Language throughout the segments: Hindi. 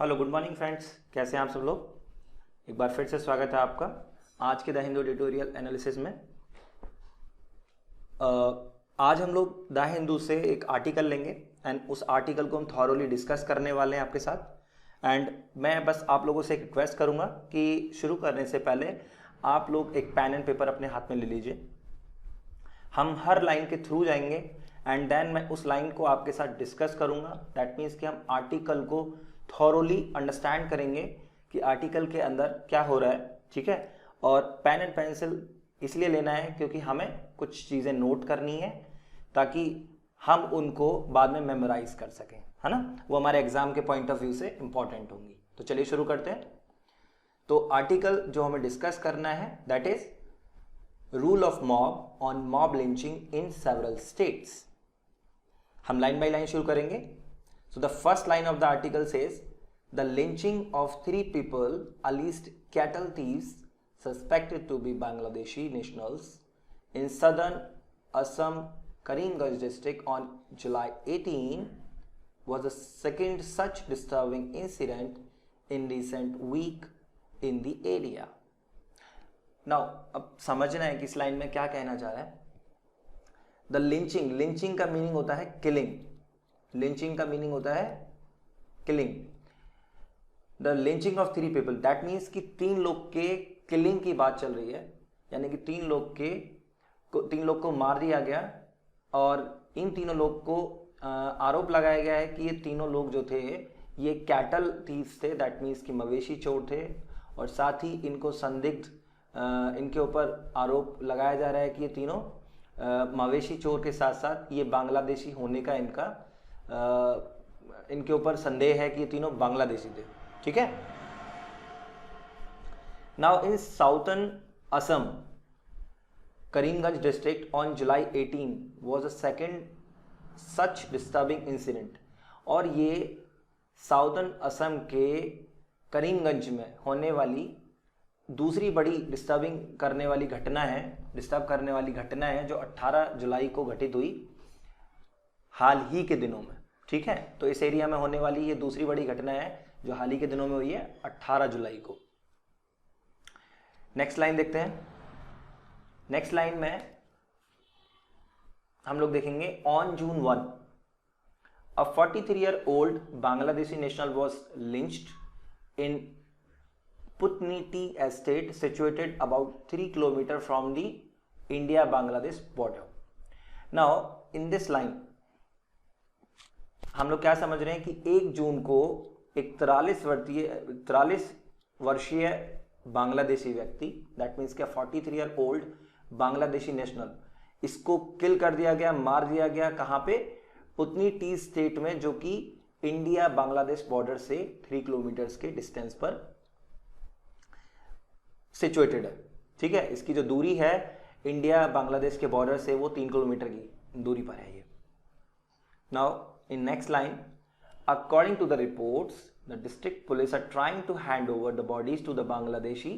हेलो गुड मॉर्निंग फ्रेंड्स, कैसे हैं आप सब लोग। एक बार फिर से स्वागत है आपका आज के द हिंदू एडिटोरियल एनालिसिस में। आज हम लोग द हिंदू से एक आर्टिकल लेंगे एंड उस आर्टिकल को हम थॉरोली डिस्कस करने वाले हैं आपके साथ। एंड मैं बस आप लोगों से एक रिक्वेस्ट करूंगा कि शुरू करने से पहले आप लोग एक पेन एंड पेपर अपने हाथ में ले लीजिए। हम हर लाइन के थ्रू जाएंगे एंड देन मैं उस लाइन को आपके साथ डिस्कस करूंगा। दैट मीन्स कि हम आर्टिकल को थॉरोली अंडरस्टैंड करेंगे कि आर्टिकल के अंदर क्या हो रहा है, ठीक है। और पेन एंड पेंसिल इसलिए लेना है क्योंकि हमें कुछ चीज़ें नोट करनी है ताकि हम उनको बाद में मेमोराइज कर सकें, है ना। वो हमारे एग्जाम के पॉइंट ऑफ व्यू से इंपॉर्टेंट होंगी। तो चलिए शुरू करते हैं। तो आर्टिकल जो हमें डिस्कस करना है that is rule of mob on mob lynching in several states. हम लाइन बाय लाइन शुरू करेंगे। So the first line of the article says the lynching of 3 people alleged cattle thieves suspected to be Bangladeshi nationals in southern Assam Karimganj district on July 18 was the second such disturbing incident in recent week in the area. Now अब समझना है कि इस लाइन में क्या कहना चाह रहा है। The lynching का मीनिंग होता है किलिंग। लिंचिंग का मीनिंग होता है killing. The lynching of 3 people that means कि 3 लोग के किलिंग की बात चल रही है, यानी कि 3 लोग को मार दिया गया और इन तीनों लोग को आरोप लगाया गया है कि ये तीनों लोग जो थे ये कैटल थीव्स थे। दैट मीन्स कि मवेशी चोर थे और साथ ही इनको संदिग्ध इनके ऊपर आरोप लगाया जा रहा है कि ये तीनों मवेशी चोर के साथ साथ ये बांग्लादेशी होने का इनके ऊपर संदेह है कि ये तीनों बांग्लादेशी थे, ठीक है। Now in southern Assam Karimganj district on July 18 was a second such disturbing incident. और ये साउथर्न असम के करीमगंज में होने वाली दूसरी बड़ी डिस्टर्ब करने वाली घटना है जो 18 जुलाई को घटित हुई हाल ही के दिनों में, ठीक है। तो इस एरिया में होने वाली ये दूसरी बड़ी घटना है जो हाल ही के दिनों में हुई है 18 जुलाई को। नेक्स्ट लाइन देखते हैं। नेक्स्ट लाइन में हम लोग देखेंगे on June 1 a 43-year-old Bangladeshi national was lynched in Putnitee estate situated about 3 kilometre from the India Bangladesh border. Now in this line हम लोग क्या समझ रहे हैं कि 1 जून को एक 43 वर्षीय बांग्लादेशी व्यक्ति दैट मीन्स क्या 43-year-old बांग्लादेशी नेशनल, इसको किल कर दिया गया, मार दिया गया। कहां पे? पुतनी टी स्टेट में, जो कि इंडिया बांग्लादेश बॉर्डर से 3 किलोमीटर के डिस्टेंस पर सिचुएटेड है, ठीक है। इसकी जो दूरी है इंडिया बांग्लादेश के बॉर्डर से वो 3 किलोमीटर की दूरी पर है ये। Now in next line, according to the reports, the district police are trying to hand over the bodies to the Bangladeshi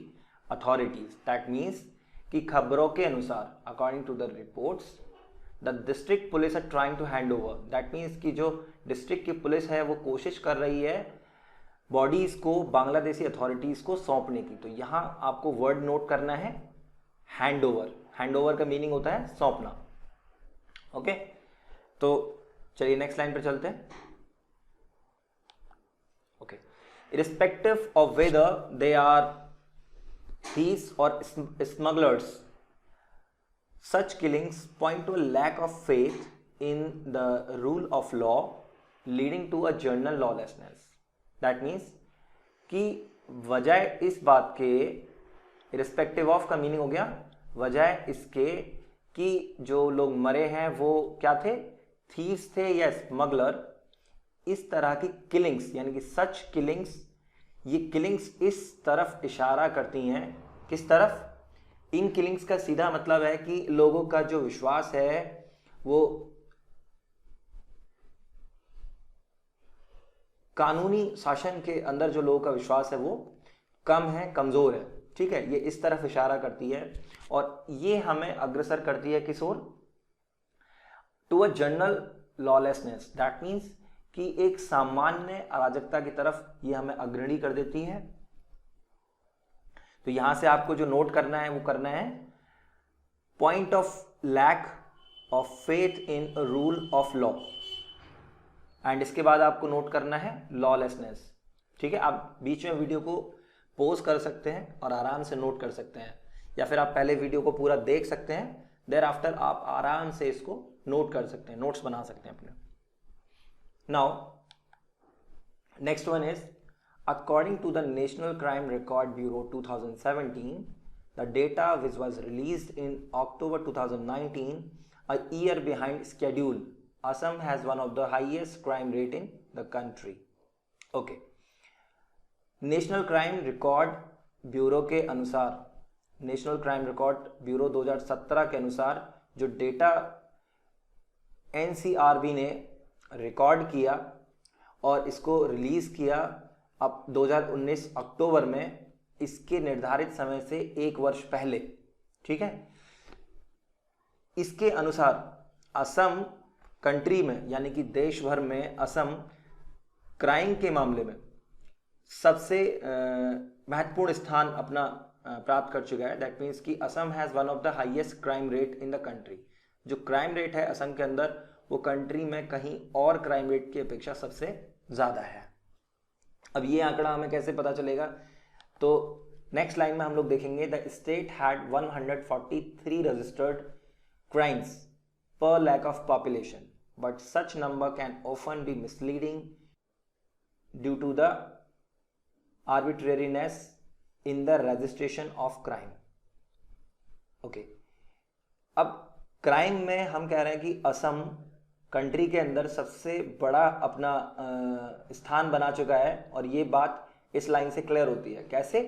authorities. That means कि खबरों के अनुसार according to the reports, the district police are trying to hand over. That means कि जो डिस्ट्रिक्ट की पुलिस है वो कोशिश कर रही है बॉडीज को बांग्लादेशी अथॉरिटीज को सौंपने की। तो यहाँ आपको वर्ड नोट करना है हैंड ओवर। हैंड ओवर का मीनिंग होता है सौंपना, ओके। तो चलिए नेक्स्ट लाइन पर चलते हैं। Okay, irrespective of whether they are thieves or smugglers, such killings point to a lack of faith in the rule of law leading to a general lawlessness. That means कि वजह इस बात के, इरिस्पेक्टिव ऑफ का मीनिंग हो गया वजह इसके कि जो लोग मरे हैं वो क्या थे, थीव्स थे या स्मगलर। इस तरह की किलिंग्स यानी कि सच किलिंग्स, ये किलिंग्स इस तरफ इशारा करती हैं, किस तरफ? इन किलिंग्स का सीधा मतलब है कि लोगों का जो विश्वास है वो कानूनी शासन के अंदर, जो लोगों का विश्वास है वो कम है, कमजोर है, ठीक है। ये इस तरफ इशारा करती है और ये हमें अग्रसर करती है किस ओर? To a general lawlessness. That means कि एक सामान्य अराजकता की तरफ ये हमें अग्रणी कर देती है। तो यहां से आपको जो नोट करना है वो करना है point of lack of faith in rule of law, and इसके बाद आपको नोट करना है लॉलेसनेस। ठीक है, आप बीच में वीडियो को पॉज कर सकते हैं और आराम से नोट कर सकते हैं, या फिर आप पहले वीडियो को पूरा देख सकते हैं, देयर आफ्टर आप आराम से इसको नोट कर सकते हैं, नोट्स बना सकते हैं अपने। Now next one is according to the National Crime Record Bureau 2017, the data which was released in October 2019, a year behind schedule, Assam has one of the highest crime rate in the country. Okay, national crime record bureau के अनुसार, नेशनल क्राइम रिकॉर्ड ब्यूरो 2017 के अनुसार जो डेटा एनसीआरबी ने रिकॉर्ड किया और इसको रिलीज किया अब 2019 अक्टूबर में, इसके निर्धारित समय से 1 वर्ष पहले। ठीक है, इसके अनुसार असम कंट्री में यानी कि देश भर में असम क्राइम के मामले में सबसे महत्वपूर्ण स्थान अपना प्राप्त कर चुका है। दैट मीन्स कि Assam has one of the highest crime rate in the country. जो क्राइम रेट है असम के अंदर वो कंट्री में कहीं और क्राइम रेट की अपेक्षा सबसे ज़्यादा है। अब ये आंकड़ा हमें कैसे पता चलेगा, तो नेक्स्ट लाइन में हम लोग देखेंगे the state had 143 registered crimes per lakh of population, but such number can often be misleading due to the arbitrariness in the registration of crime. Okay, अब क्राइम में हम कह रहे हैं कि असम कंट्री के अंदर सबसे बड़ा अपना स्थान बना चुका है, और ये बात इस लाइन से क्लियर होती है। कैसे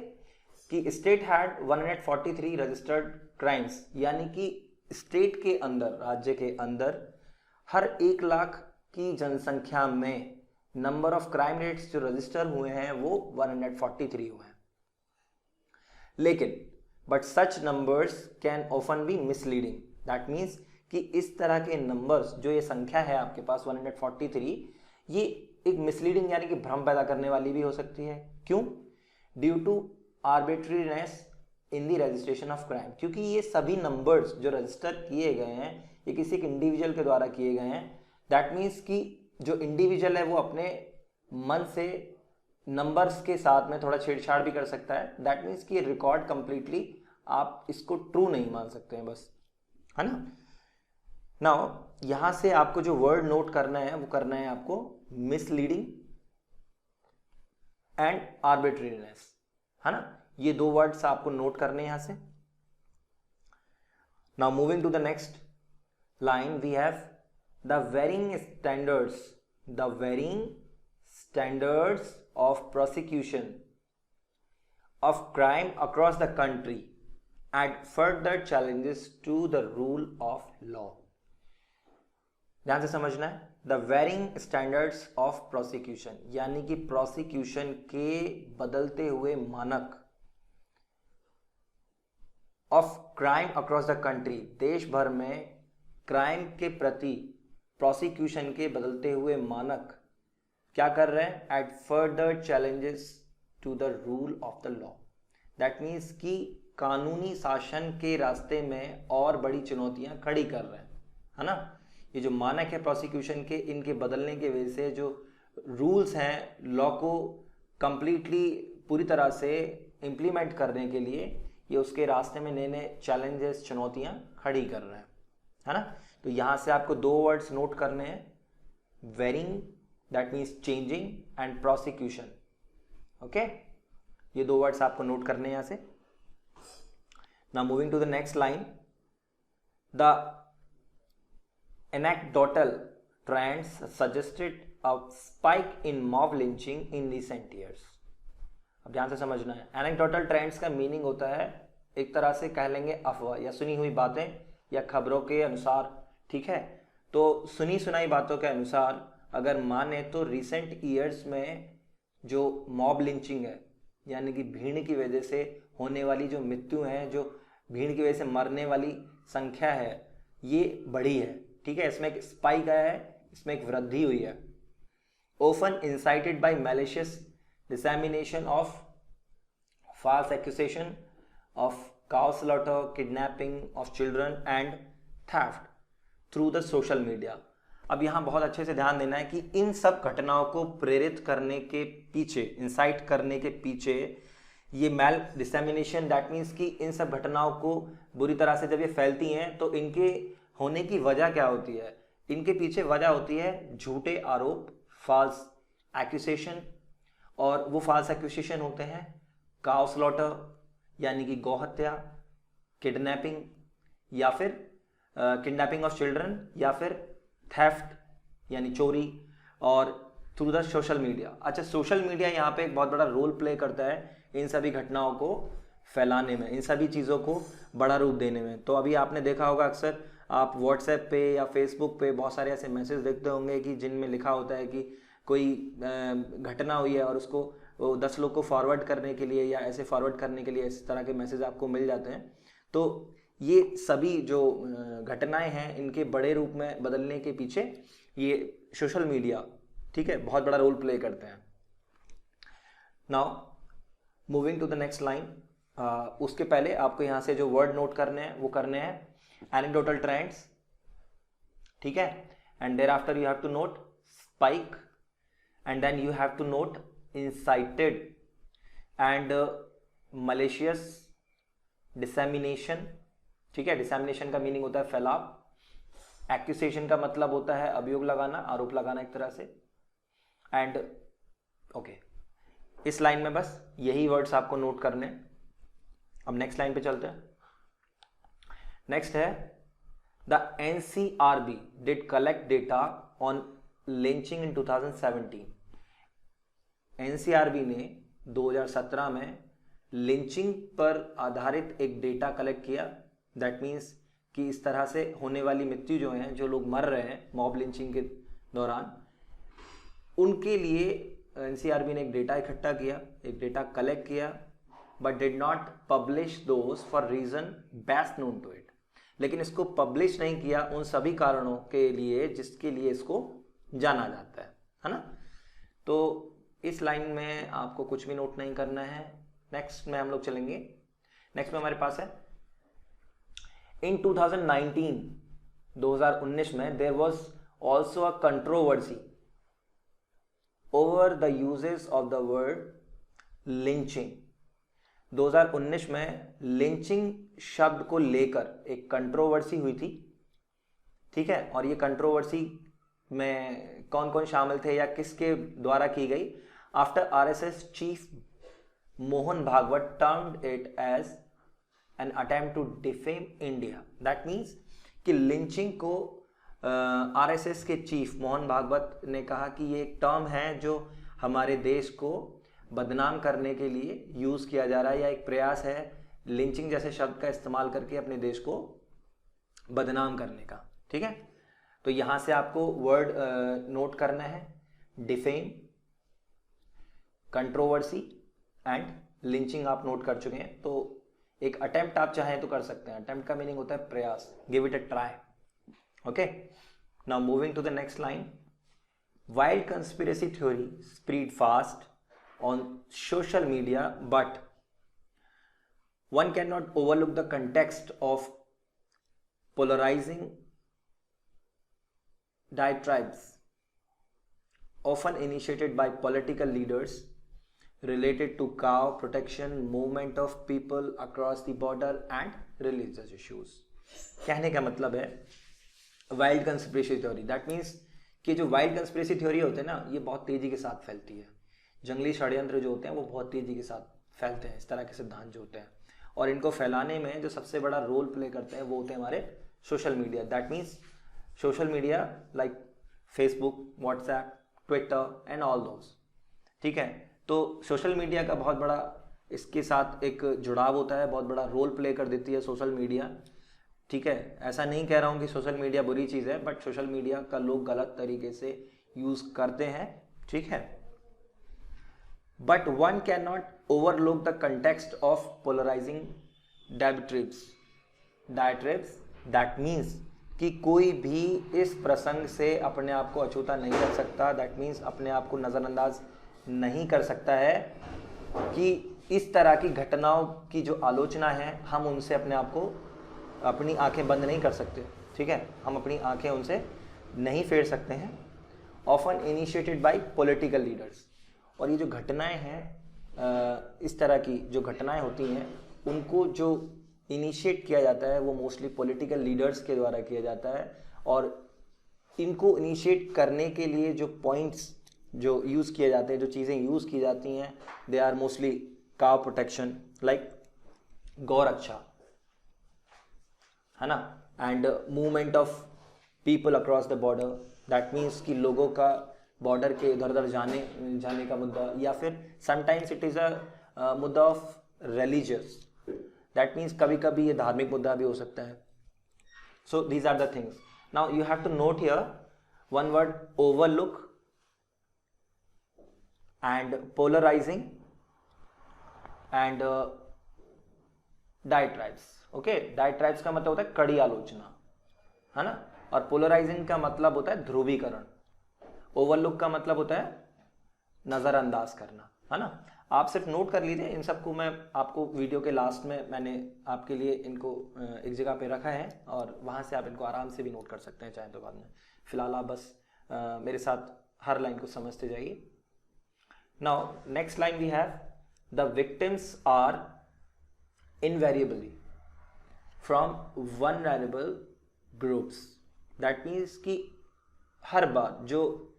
कि स्टेट हैड 143 रजिस्टर्ड क्राइम्स, यानी कि स्टेट के अंदर, राज्य के अंदर हर 1 लाख की जनसंख्या में नंबर ऑफ क्राइम रेट्स जो रजिस्टर हुए हैं वो 143 हुए हैं। लेकिन but such numbers can often be misleading, that means कि इस तरह के नंबर्स जो ये संख्या है आपके पास 143, ये एक मिसलीडिंग यानी कि भ्रम पैदा करने वाली भी हो सकती है। क्यों? Due to arbitrariness in the registration of crime, क्योंकि ये सभी नंबर्स जो रजिस्टर किए गए हैं ये किसी एक इंडिविजुअल के द्वारा किए गए हैं। दैट मीन्स कि जो इंडिविजुअल है वो अपने मन से नंबर्स के साथ में थोड़ा छेड़छाड़ भी कर सकता है। दैट मीन्स कि रिकॉर्ड कंप्लीटली आप इसको ट्रू नहीं मान सकते हैं, बस, है ना। नाउ यहां से आपको जो वर्ड नोट करना है वो करना है आपको मिसलीडिंग एंड आर्बिट्रेरीनेस, है ना। ये 2 वर्ड्स आपको नोट करने हैं यहां से। Now moving to the next line, we have the varying standards of prosecution of crime across the country add further challenges to the rule of law. ध्यान से समझना है, the varying standards of prosecution यानी कि prosecution के बदलते हुए मानक of crime across the country, देश भर में क्राइम के प्रति प्रोसिक्यूशन के बदलते हुए मानक क्या कर रहे हैं, at further challenges to the rule of the law. That means कि कानूनी शासन के रास्ते में और बड़ी चुनौतियां खड़ी कर रहे हैं, है ना। ये जो मानक है प्रोसिक्यूशन के, इनके बदलने की वजह से जो रूल्स हैं लॉ को कंप्लीटली पूरी तरह से इम्प्लीमेंट करने के लिए ये उसके रास्ते में नए नए चैलेंजेस, चुनौतियां खड़ी कर रहे हैं, है ना। तो यहां से आपको 2 वर्ड्स नोट करने हैं, varying that means changing and prosecution. Okay, ये 2 वर्ड्स आपको नोट करने हैं यहां से। Now moving to the next line, the anecdotal trends suggested a spike in mob lynching in recent years. अब ध्यान से समझना है, एनेक्डोटल ट्रेंड्स का मीनिंग होता है एक तरह से कह लेंगे अफवाह या सुनी हुई बातें या खबरों के अनुसार, ठीक है। तो सुनी सुनाई बातों के अनुसार अगर माने तो रिसेंट ईयर्स में जो मॉब लिंचिंग है यानी कि भीड़ की वजह से होने वाली जो मृत्यु है, जो भीड़ की वजह से मरने वाली संख्या है, ये बढ़ी है, ठीक है। इसमें एक स्पाइक आया है, इसमें एक वृद्धि हुई है। often incited by malicious dissemination of false accusation of cow slaughter, kidnapping of children and theft through the social media. अब यहाँ बहुत अच्छे से ध्यान देना है कि इन सब घटनाओं को प्रेरित करने के पीछे, इंसाइट करने के पीछे ये मैल डिसेमिनेशन, दैट मीन्स कि इन सब घटनाओं को बुरी तरह से जब ये फैलती हैं तो इनके होने की वजह क्या होती है? इनके पीछे वजह होती है झूठे आरोप, फॉल्स एक्यूसेशन, और वो फॉल्स एक्यूसेशन होते हैं काउ स्लॉटर यानी कि गौहत्या, किडनैपिंग या फिर किडनैपिंग ऑफ चिल्ड्रन, या फिर थेफ्ट यानी चोरी, और थ्रू द सोशल मीडिया. अच्छा, सोशल मीडिया यहाँ पे एक बहुत बड़ा रोल प्ले करता है इन सभी घटनाओं को फैलाने में, इन सभी चीज़ों को बड़ा रूप देने में. तो अभी आपने देखा होगा, अक्सर आप व्हाट्सएप पे या फेसबुक पे बहुत सारे ऐसे मैसेज देखते होंगे कि जिनमें लिखा होता है कि कोई घटना हुई है और उसको 10 लोग को फॉरवर्ड करने के लिए या ऐसे फॉरवर्ड करने के लिए इस तरह के मैसेज आपको मिल जाते हैं. तो ये सभी जो घटनाएं हैं इनके बड़े रूप में बदलने के पीछे ये सोशल मीडिया, ठीक है, बहुत बड़ा रोल प्ले करते हैं. Now moving to the next line. उसके पहले आपको यहाँ से जो वर्ड नोट करने हैं वो करने हैं एनेक्डोटल ट्रेंड्स, ठीक है, and thereafter you have to note spike, and then you have to note incited and malicious dissemination, ठीक है. डिसेमिनेशन का मीनिंग होता है फैलाव, एक्यूसेशन का मतलब होता है अभियोग लगाना, आरोप लगाना एक तरह से, एंड ओके, इस लाइन में बस यही वर्ड्स आपको नोट करने. अब नेक्स्ट लाइन पे चलते हैं. नेक्स्ट है the NCRB did collect data on lynching in 2017. NCRB ने 2017 में लिंचिंग पर आधारित एक डेटा कलेक्ट किया. दैट मीन्स कि इस तरह से होने वाली मृत्यु जो है, जो लोग मर रहे हैं मॉब लिंचिंग के दौरान, उनके लिए NCRB ने एक डेटा इकट्ठा किया, एक डेटा कलेक्ट किया, but did not publish those for reason best known to it. लेकिन इसको पब्लिश नहीं किया उन सभी कारणों के लिए जिसके लिए इसको जाना जाता है ना. तो इस लाइन में आपको कुछ भी नोट नहीं करना है. नेक्स्ट में हम लोग चलेंगे. नेक्स्ट में हमारे पास है इन 2019 में there was also a controversy over the uses of the word lynching. 2019 में लिंचिंग शब्द को लेकर एक कंट्रोवर्सी हुई थी, ठीक है. और ये कंट्रोवर्सी में कौन कौन शामिल थे या किसके द्वारा की गई? After RSS chief Mohan Bhagwat termed it as an attempt to defame India. That means कि लिंचिंग को RSS के चीफ मोहन भागवत ने कहा कि ये एक टर्म है जो हमारे देश को बदनाम करने के लिए यूज किया जा रहा है, या एक प्रयास है लिंचिंग जैसे शब्द का इस्तेमाल करके अपने देश को बदनाम करने का, ठीक है. तो यहां से आपको वर्ड नोट करना है डिफेम, कंट्रोवर्सी एंड लिंचिंग आप नोट कर चुके हैं. तो एक अटेम्प्ट आप चाहें तो कर सकते हैं. अटेम्प्ट का मीनिंग होता है प्रयास, give it a try. Okay, now moving to the next line. Wild conspiracy theory spread fast on social media, but one cannot overlook the context of polarizing diatribes often initiated by political leaders related to cow protection, movement of people across the border and religious issues. कहने का मतलब है wild conspiracy theory, that means कि जो वाइल्ड कंस्पिरेसी थ्योरी होते हैं ना, ये बहुत तेजी के साथ फैलती है. जंगली षड्यंत्र जो होते हैं वो बहुत तेजी के साथ फैलते हैं, इस तरह के सिद्धांत जो होते हैं, और इनको फैलाने में जो सबसे बड़ा रोल प्ले करते हैं वो होते हैं हमारे social media. That means social media like Facebook, WhatsApp, Twitter and all those, ठीक है. तो सोशल मीडिया का बहुत बड़ा इसके साथ एक जुड़ाव होता है, बहुत बड़ा रोल प्ले कर देती है सोशल मीडिया, ठीक है. ऐसा नहीं कह रहा हूँ कि सोशल मीडिया बुरी चीज़ है, बट सोशल मीडिया का लोग गलत तरीके से यूज़ करते हैं, ठीक है. But one cannot overlook the context of polarizing diatribes. That means कि कोई भी इस प्रसंग से अपने आप को अछूता नहीं रख सकता, दैट मीन्स अपने आप को नज़रअंदाज नहीं कर सकता है कि इस तरह की घटनाओं की जो आलोचना है हम उनसे अपने आप को, अपनी आंखें बंद नहीं कर सकते, ठीक है, हम अपनी आंखें उनसे नहीं फेर सकते हैं। Often initiated by political leaders, और ये जो घटनाएं हैं, इस तरह की जो घटनाएं होती हैं उनको जो इनिशिएट किया जाता है वो मोस्टली पॉलिटिकल लीडर्स के द्वारा किया जाता है, और इनको इनिशिएट करने के लिए जो पॉइंट्स जो यूज़ किए जाते हैं, जो चीज़ें यूज़ की जाती हैं, दे आर मोस्टली काव प्रोटेक्शन, लाइक गौ रक्षा, है ना, and movement of people across the border, that means कि लोगों का बॉर्डर के इधर उधर जाने का मुद्दा, या फिर समटाइम्स इट इज़ अ मुद्दा ऑफ रिलीजियस, दैट मीन्स कभी कभी ये धार्मिक मुद्दा भी हो सकता है। So these are the things. Now you have to note here one word, overlook and polarising and diatribes. Okay, diatribes का मतलब होता है कड़ी आलोचना, है ना, और पोलराइजिंग का मतलब होता है ध्रुवीकरण। ओवरलुक का मतलब होता है नज़रअंदाज करना, है ना। आप सिर्फ नोट कर लीजिए, इन सबको मैं आपको वीडियो के लास्ट में मैंने आपके लिए इनको एक जगह पे रखा है, और वहाँ से आप इनको आराम से भी नोट कर सकते हैं चाहे तो बाद में। फिलहाल आप बस मेरे साथ हर लाइन को समझते जाइए। Now next line we have, the victims are invariably from vulnerable groups, that means कि हर बार जो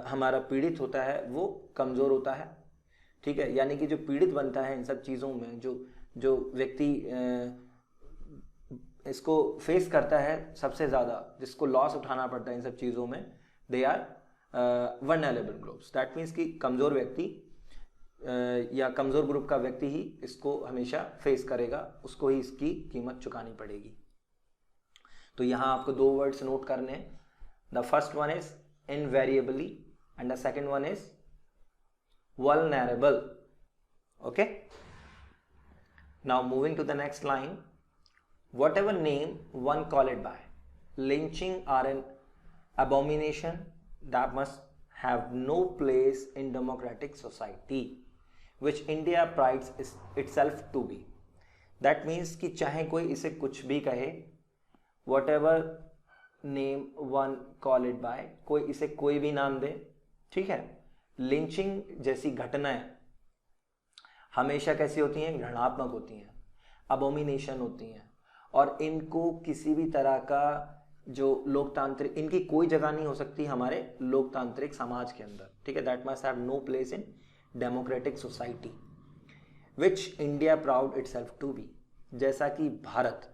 हमारा पीड़ित होता है वो कमज़ोर होता है, ठीक है, यानी कि जो पीड़ित बनता है इन सब चीज़ों में, जो व्यक्ति इसको फेस करता है सबसे ज़्यादा, जिसको लॉस उठाना पड़ता है इन सब चीज़ों में, they are vulnerable groups, that means कि कमज़ोर व्यक्ति या कमज़ोर ग्रुप का व्यक्ति ही इसको हमेशा फेस करेगा, उसको ही इसकी कीमत चुकानी पड़ेगी। तो यहाँ आपको दो वर्ड्स नोट करने हैं, the first one is invariably and the second one is vulnerable. Okay, now moving to the next line, whatever name one call it by, lynching are an abomination that must have no place in democratic society which India prides itself to be. That means कि चाहे कोई इसे कुछ भी कहे, whatever name one call it bye, कोई इसे कोई भी नाम दे, ठीक है। लिंचिंग जैसी घटनाएं हमेशा कैसी होती हैं, घृणात्मक होती हैं, अबोमिनेशन होती हैं, और इनको किसी भी तरह का जो लोकतांत्रिक, इनकी कोई जगह नहीं हो सकती हमारे लोकतांत्रिक समाज के अंदर, ठीक है। That must have no place in democratic society which India proud itself to be, जैसा कि भारत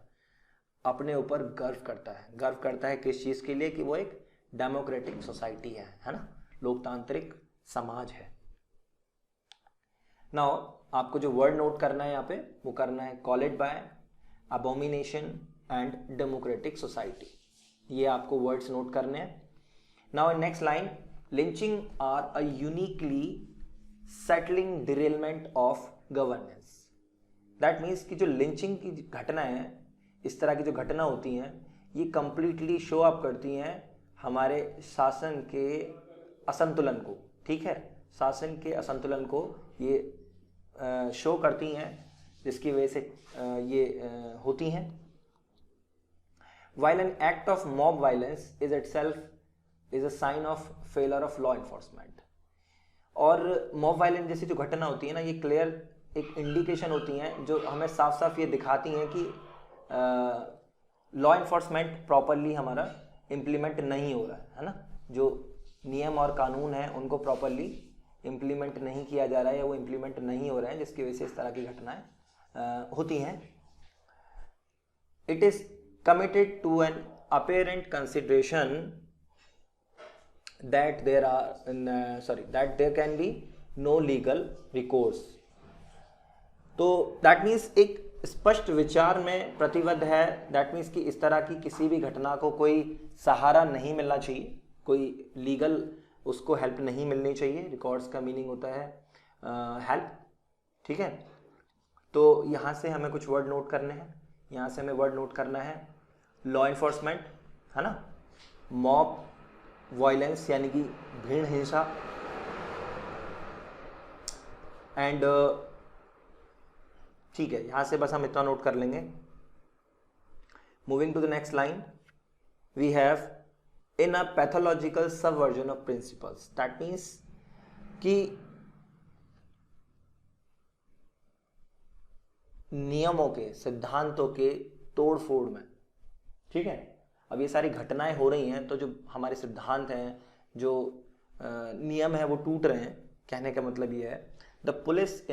अपने ऊपर गर्व करता है किस चीज़ के लिए, कि वो एक डेमोक्रेटिक सोसाइटी है ना, लोकतांत्रिक समाज है। नाउ आपको जो वर्ड नोट करना है यहाँ पे, वो करना है call it by, abomination and democratic society, ये आपको वर्ड्स नोट करने हैं। Now next line, lynching are a uniquely settling derailment of governance, that means कि जो लिंचिंग की घटना है, इस तरह की जो घटना होती हैं, ये कंप्लीटली शो अप करती हैं हमारे शासन के असंतुलन को, ठीक है, शासन के असंतुलन को ये शो करती हैं, जिसकी वजह से ये होती हैं। While an act of mob violence is itself is a sign of failure of law enforcement, और मॉब वायलेंस जैसी जो घटना होती है ना, ये क्लियर एक इंडिकेशन होती हैं जो हमें साफ साफ ये दिखाती हैं कि लॉ इन्फोर्समेंट प्रॉपरली हमारा इम्प्लीमेंट नहीं हो रहा है ना, जो नियम और कानून है उनको प्रॉपरली इम्प्लीमेंट नहीं किया जा रहा है, या वो इम्प्लीमेंट नहीं हो रहे हैं, जिसकी वजह से इस तरह की घटनाएं होती हैं। It is committed to an apparent consideration that that there can be no legal recourse, तो that means एक स्पष्ट विचार में प्रतिबद्ध है, that means कि इस तरह की किसी भी घटना को कोई सहारा नहीं मिलना चाहिए, कोई लीगल उसको हेल्प नहीं मिलनी चाहिए। रिकॉर्ड्स का मीनिंग होता है हेल्प, ठीक है। तो यहाँ से हमें कुछ वर्ड नोट करने हैं, यहाँ से हमें वर्ड नोट करना है लॉ इन्फोर्समेंट, है ना। मॉब वायलेंस यानी कि भीड़ हिंसा, एंड ठीक है, यहां से बस हम इतना नोट कर लेंगे। Moving to the next line, we have in a pathological subversion of principles, that means कि नियमों के, सिद्धांतों के तोड़ फोड़ में, ठीक है। अब ये सारी घटनाएं हो रही हैं तो जो हमारे सिद्धांत हैं, जो नियम है वो टूट रहे हैं। कहने का मतलब ये है, the police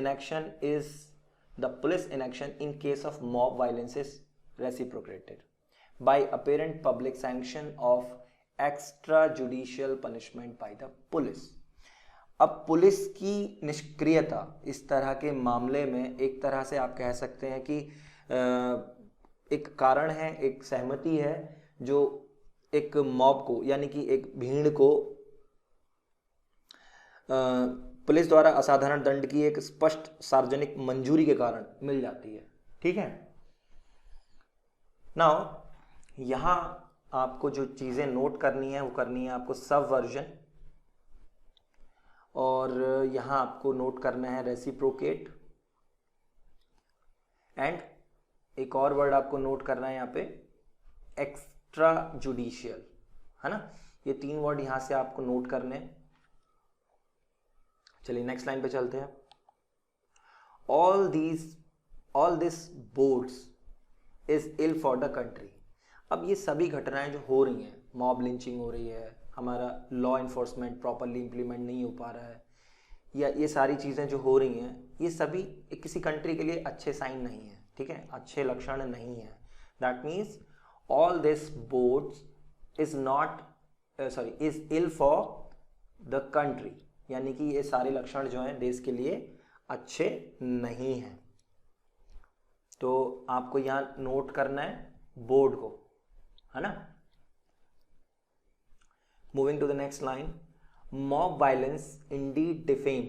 inaction in case of mob violence is reciprocated by apparent public sanction of extra judicial punishment by the police. अब पुलिस की निष्क्रियता इस तरह के मामले में एक तरह से आप कह सकते हैं कि एक कारण है, एक सहमति है जो एक मॉब को यानी कि एक भीड़ को पुलिस द्वारा असाधारण दंड की एक स्पष्ट सार्वजनिक मंजूरी के कारण मिल जाती है, ठीक है। नाउ यहां आपको जो चीजें नोट करनी है वो करनी है आपको सबवर्जन, और यहां आपको नोट करना है रेसिप्रोकेट, एंड एक और वर्ड आपको नोट करना है यहां पे एक्स्ट्रा जुडिशियल, है ना। ये 3 वर्ड यहां से आपको नोट करने हैं। चलिए नेक्स्ट लाइन पे चलते हैं। All this bodes is ill for the country. अब ये सभी घटनाएं जो हो रही हैं, मॉब लिंचिंग हो रही है, हमारा लॉ इन्फोर्समेंट प्रॉपरली इम्प्लीमेंट नहीं हो पा रहा है, या ये सारी चीज़ें जो हो रही हैं, ये सभी किसी कंट्री के लिए अच्छे साइन नहीं है, ठीक है, अच्छे लक्षण नहीं है। That means all this bodes is ill for the country, यानी कि ये सारे लक्षण जो हैं देश के लिए अच्छे नहीं हैं। तो आपको यहाँ नोट करना है बोर्ड को, है ना। Moving to the next line, mob violence indeed defame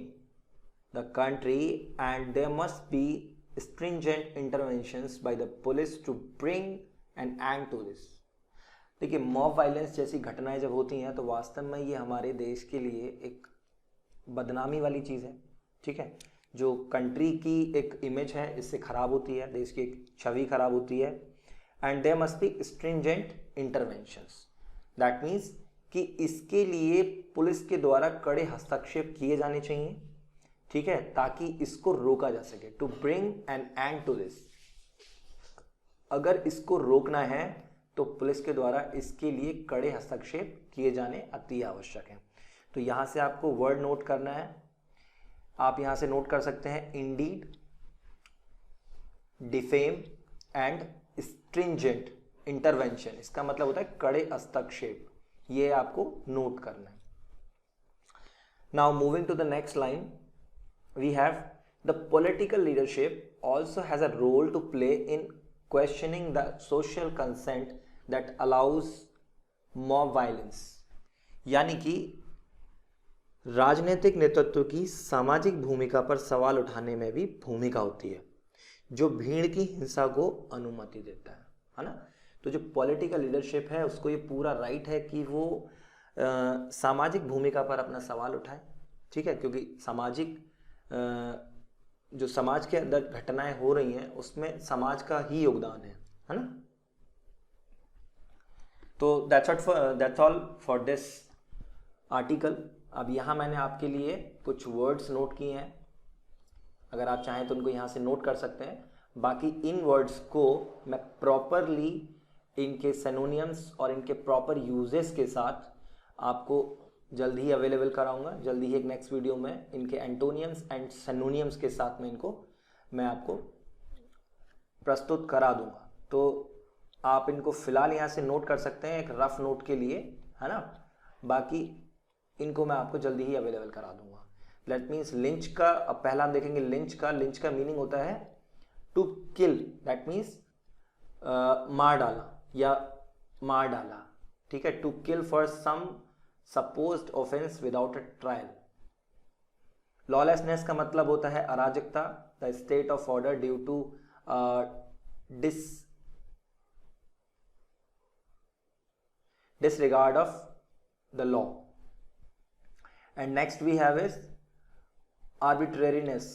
the country and there must be stringent interventions by the police to bring an end to this। देखिए, मॉब वायलेंस जैसी घटनाएं जब होती हैं तो वास्तव में ये हमारे देश के लिए एक बदनामी वाली चीज़ है, ठीक है। जो कंट्री की एक इमेज है इससे खराब होती है, देश की एक छवि खराब होती है। And there must be stringent interventions, that means कि इसके लिए पुलिस के द्वारा कड़े हस्तक्षेप किए जाने चाहिए, ठीक है, ताकि इसको रोका जा सके। To bring an end to this, अगर इसको रोकना है तो पुलिस के द्वारा इसके लिए कड़े हस्तक्षेप किए जाने अति आवश्यक है। तो यहां से आपको वर्ड नोट करना है। आप यहां से नोट कर सकते हैं Indeed, defame and stringent intervention. इसका मतलब होता है कड़े हस्तक्षेप, ये आपको नोट करना है। Now moving to the next line, we have the political leadership also has a role to play in questioning the social consent that allows mob violence. यानी कि राजनीतिक नेतृत्व की सामाजिक भूमिका पर सवाल उठाने में भी भूमिका होती है, जो भीड़ की हिंसा को अनुमति देता है ना। तो जो पॉलिटिकल लीडरशिप है उसको ये पूरा राइट है कि वो सामाजिक भूमिका पर अपना सवाल उठाए, ठीक है, क्योंकि सामाजिक जो समाज के अंदर घटनाएं हो रही हैं उसमें समाज का ही योगदान है ना। तो that's all for this article. अब यहाँ मैंने आपके लिए कुछ वर्ड्स नोट किए हैं, अगर आप चाहें तो उनको यहाँ से नोट कर सकते हैं। बाकी इन वर्ड्स को मैं प्रॉपरली इनके सेनोनियम्स और इनके प्रॉपर यूजेस के साथ आपको जल्द ही अवेलेबल कराऊंगा। जल्दी ही एक नेक्स्ट वीडियो में इनके एंटोनियम्स एंड सेनोनियम्स के साथ में मैं आपको प्रस्तुत करा दूंगा। तो आप इनको फिलहाल यहाँ से नोट कर सकते हैं एक रफ नोट के लिए, है ना। बाकी इनको मैं आपको जल्दी ही अवेलेबल करा दूंगा। दैट मीन्स लिंच का, अब पहला हम देखेंगे लिंच का मीनिंग होता है टू किल, दैट मीन्स मार डाला या मार डाला, ठीक है। To kill for some supposed offence without a trial. Lawlessness का मतलब होता है अराजकता, the state of order due to disregard of the law. And next we have is arbitrariness.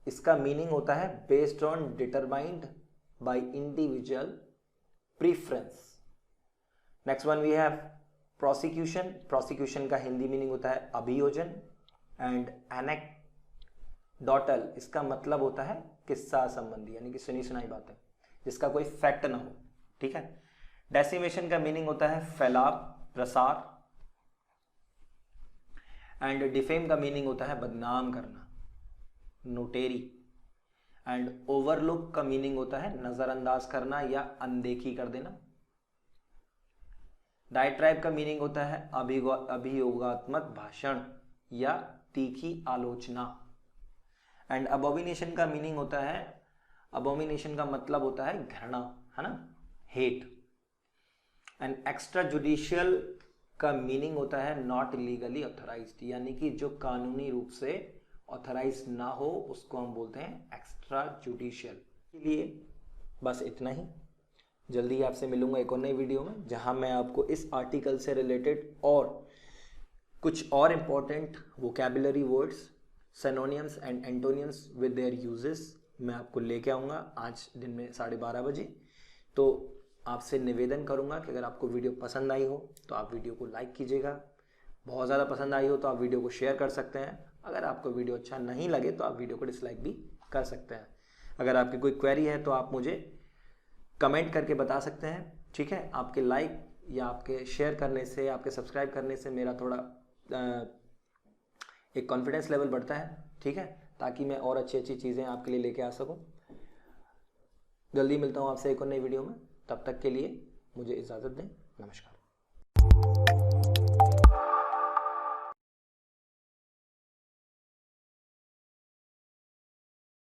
इसका मीनिंग होता है based on determined by individual preference. Next one we have prosecution. Prosecution का हिंदी मीनिंग होता है अभियोजन. एंड anecdotal, इसका मतलब होता है किस्सा संबंधी, यानी कि सुनी सुनाई बातें जिसका कोई फैक्ट ना हो. ठीक है. डेसिमेशन का मीनिंग होता है फैलाव, प्रसार. एंड डिफेम का मीनिंग होता है बदनाम करना, नोटेरी. एंड ओवरलुक का मीनिंग होता है नजरअंदाज करना या अनदेखी कर देना. डायट्राइब का मीनिंग होता है अभियोगात्मक भाषण या तीखी आलोचना. एंड अबोमिनेशन का मीनिंग होता है, अबोमिनेशन का मतलब होता है घृणा, है ना, हेट. एंड एक्स्ट्रा जुडिशियल का मीनिंग होता है नॉट लीगली ऑथराइज्ड, यानी कि जो कानूनी रूप से ऑथराइज ना हो उसको हम बोलते हैं एक्स्ट्रा जुडिशियल. के लिए बस इतना ही. जल्दी ही आपसे मिलूंगा एक और नई वीडियो में जहां मैं आपको इस आर्टिकल से रिलेटेड और कुछ और important vocabulary words, synonyms and antonyms with their uses मैं आपको लेके आऊँगा आज दिन में 12:30 बजे. तो आपसे निवेदन करूँगा कि अगर आपको वीडियो पसंद आई हो तो आप वीडियो को लाइक कीजिएगा. बहुत ज़्यादा पसंद आई हो तो आप वीडियो को शेयर कर सकते हैं. अगर आपको वीडियो अच्छा नहीं लगे तो आप वीडियो को डिसलाइक भी कर सकते हैं. अगर आपकी कोई क्वेरी है तो आप मुझे कमेंट करके बता सकते हैं. ठीक है. आपके लाइक या आपके शेयर करने से, आपके सब्सक्राइब करने से मेरा थोड़ा एक कॉन्फिडेंस लेवल बढ़ता है. ठीक है. ताकि मैं और अच्छी अच्छी चीज़ें आपके लिए लेके आ सकूं. जल्दी मिलता हूं आपसे एक और नई वीडियो में. तब तक के लिए मुझे इजाज़त दें. नमस्कार.